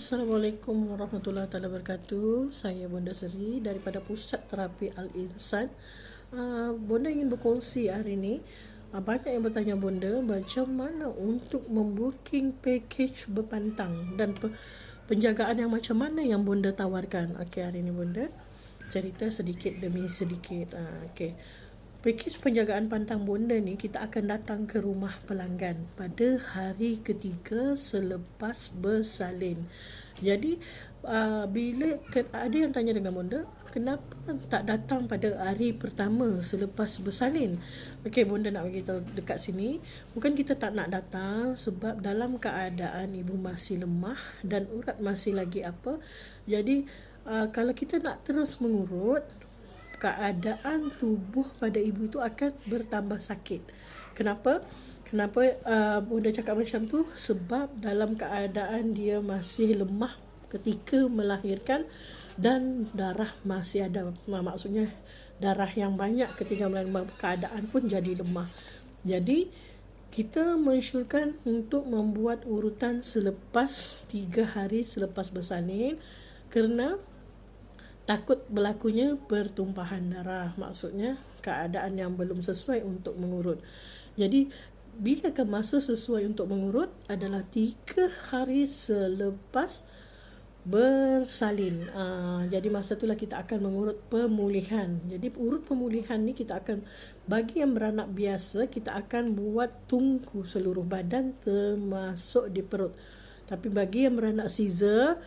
Assalamualaikum warahmatullahi wabarakatuh. Saya Bonda Seri daripada Pusat Terapi Al-Insan. Bonda ingin berkongsi hari ini. Banyak yang bertanya Bonda macam mana untuk membooking package berpantang dan penjagaan yang macam mana yang Bonda tawarkan. Okey, hari ini Bonda cerita sedikit demi sedikit. Pakej penjagaan pantang Bonda ni kita akan datang ke rumah pelanggan pada hari ketiga selepas bersalin. Jadi bila ada yang tanya dengan Bonda, kenapa tak datang pada hari pertama selepas bersalin? Okey, Bonda nak beritahu dekat sini, bukan kita tak nak datang, sebab dalam keadaan ibu masih lemah dan urat masih lagi apa. Jadi kalau kita nak terus mengurut, keadaan tubuh pada ibu itu akan bertambah sakit. Kenapa Bonda cakap macam tu? Sebab dalam keadaan dia masih lemah ketika melahirkan dan darah masih ada, maksudnya darah yang banyak ketika melahirkan, keadaan pun jadi lemah. Jadi kita mensyurkan untuk membuat urutan selepas 3 hari selepas bersalin, kerana takut berlakunya pertumpahan darah, maksudnya keadaan yang belum sesuai untuk mengurut. Jadi bilakah masa sesuai untuk mengurut? Adalah 3 hari selepas bersalin. Jadi masa itulah kita akan mengurut pemulihan. Jadi urut pemulihan ni kita akan, bagi yang beranak biasa, kita akan buat tungku seluruh badan termasuk di perut. Tapi bagi yang beranak Caesar,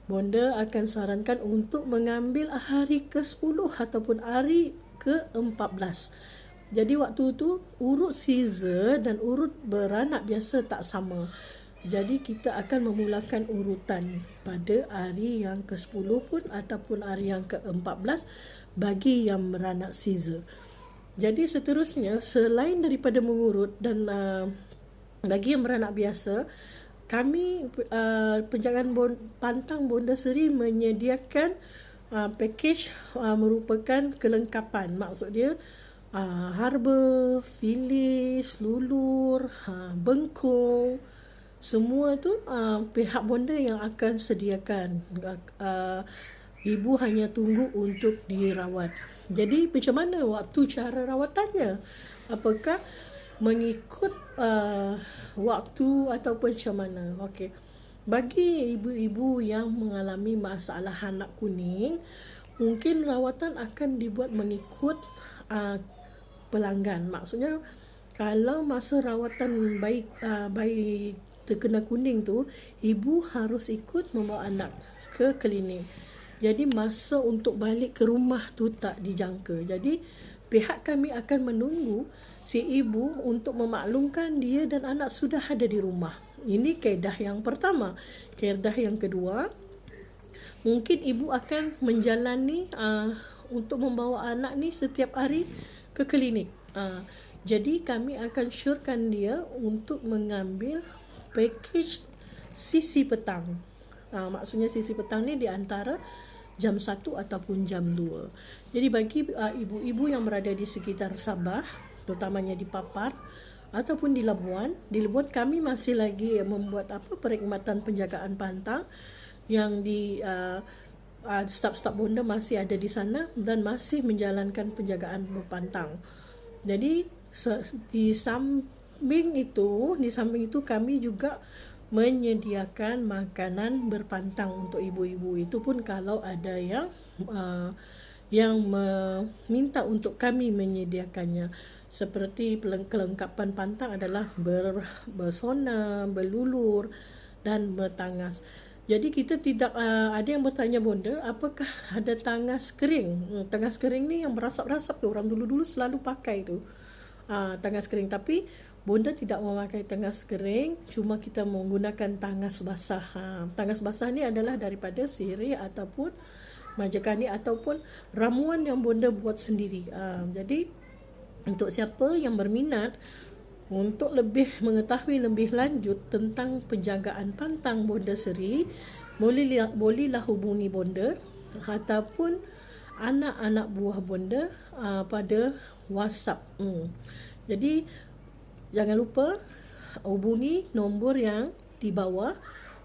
Bonda akan sarankan untuk mengambil hari ke-10 ataupun hari ke-14. Jadi waktu tu urut Caesar dan urut beranak biasa tak sama. Jadi kita akan memulakan urutan pada hari yang ke-10 pun ataupun hari yang ke-14 bagi yang beranak Caesar. Jadi seterusnya, selain daripada mengurut dan bagi yang beranak biasa, kami penjagaan pantang Bonda Seri menyediakan pakej merupakan kelengkapan. Maksud dia harba, filis, lulur, bengkung, semua tu pihak Bonda yang akan sediakan. Ibu hanya tunggu untuk dirawat. Jadi macam mana waktu cara rawatannya? Apakah mengikut waktu ataupun macam mana? Okey. Bagi ibu-ibu yang mengalami masalah anak kuning, mungkin rawatan akan dibuat mengikut pelanggan. Maksudnya kalau masa rawatan bayi terkena kuning tu, ibu harus ikut membawa anak ke klinik. Jadi masa untuk balik ke rumah tu tak dijangka. Jadi pihak kami akan menunggu si ibu untuk memaklumkan dia dan anak sudah ada di rumah. Ini kaedah yang pertama. Kaedah yang kedua, mungkin ibu akan menjalani untuk membawa anak ni setiap hari ke klinik. Jadi kami akan syorkan dia untuk mengambil pakej sisi petang. Maksudnya sisi petang ni di antara jam 1 ataupun jam 2. Jadi bagi ibu-ibu yang berada di sekitar Sabah, terutamanya di Papar ataupun di Labuan kami masih lagi membuat perkhidmatan penjagaan pantang yang di staf-staf Bonda masih ada di sana dan masih menjalankan penjagaan berpantang. Jadi di samping itu kami juga menyediakan makanan berpantang untuk ibu-ibu. Itu pun kalau ada yang meminta untuk kami menyediakannya. Seperti kelengkapan pantang adalah bersona, berlulur dan bertangas. Jadi kita tidak ada yang bertanya Bonda, apakah ada tangas kering? Tangas kering ni yang berasap-rasap tu, orang dulu-dulu selalu pakai tu. Tangas kering, tapi Bonda tidak memakai tangas kering, cuma kita menggunakan tangas basah. Tangas basah ni adalah daripada sirih ataupun majakani ataupun ramuan yang Bonda buat sendiri. Jadi untuk siapa yang berminat untuk lebih mengetahui lebih lanjut tentang penjagaan pantang Bonda Seri, bolehlah hubungi Bonda ataupun anak-anak buah Bonda pada WhatsApp. Jadi jangan lupa hubungi nombor yang di bawah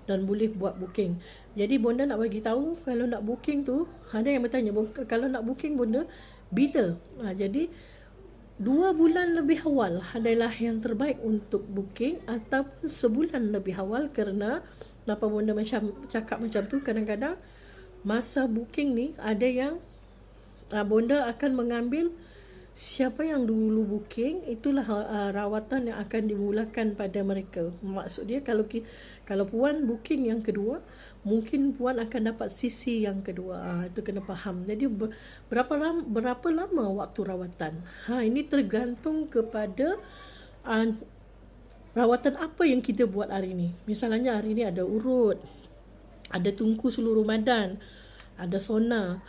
dan boleh buat booking. Jadi bonda nak bagi tahu kalau nak booking tu, ada yang bertanya kalau nak booking bonda bila. Jadi 2 bulan lebih awal adalah yang terbaik untuk booking, ataupun sebulan lebih awal. Kerana kenapa bonda macam cakap macam tu, kadang-kadang masa booking ni ada yang bonda akan mengambil siapa yang dulu booking, itulah rawatan yang akan dimulakan pada mereka. Maksud dia kalau puan booking yang kedua, mungkin puan akan dapat sisi yang kedua. Itu kena faham. Jadi berapa lama waktu rawatan? Ini tergantung kepada rawatan apa yang kita buat hari ni. Misalnya hari ni ada urut, ada tungku seluruh badan, ada sauna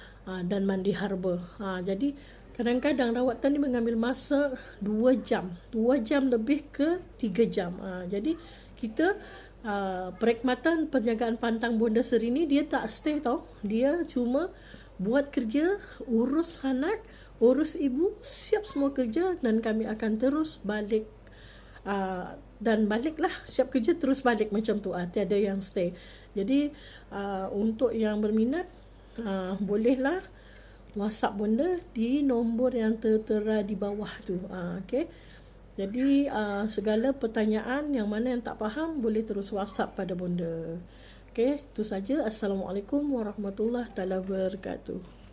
dan mandi herba. Jadi kadang-kadang rawatan ni mengambil masa 2 jam lebih ke 3 jam. Jadi kita perkhidmatan penjagaan pantang bonda seri ni dia tak stay tau. Dia cuma buat kerja, urus anak, urus ibu, siap semua kerja, dan kami akan terus balik dan baliklah, siap kerja terus balik macam tu. Tiada yang stay. Jadi untuk yang berminat bolehlah WhatsApp bonda di nombor yang tertera di bawah tu. Okey. Jadi segala pertanyaan yang mana yang tak faham boleh terus WhatsApp pada bonda. Okey, itu saja. Assalamualaikum warahmatullahi wabarakatuh.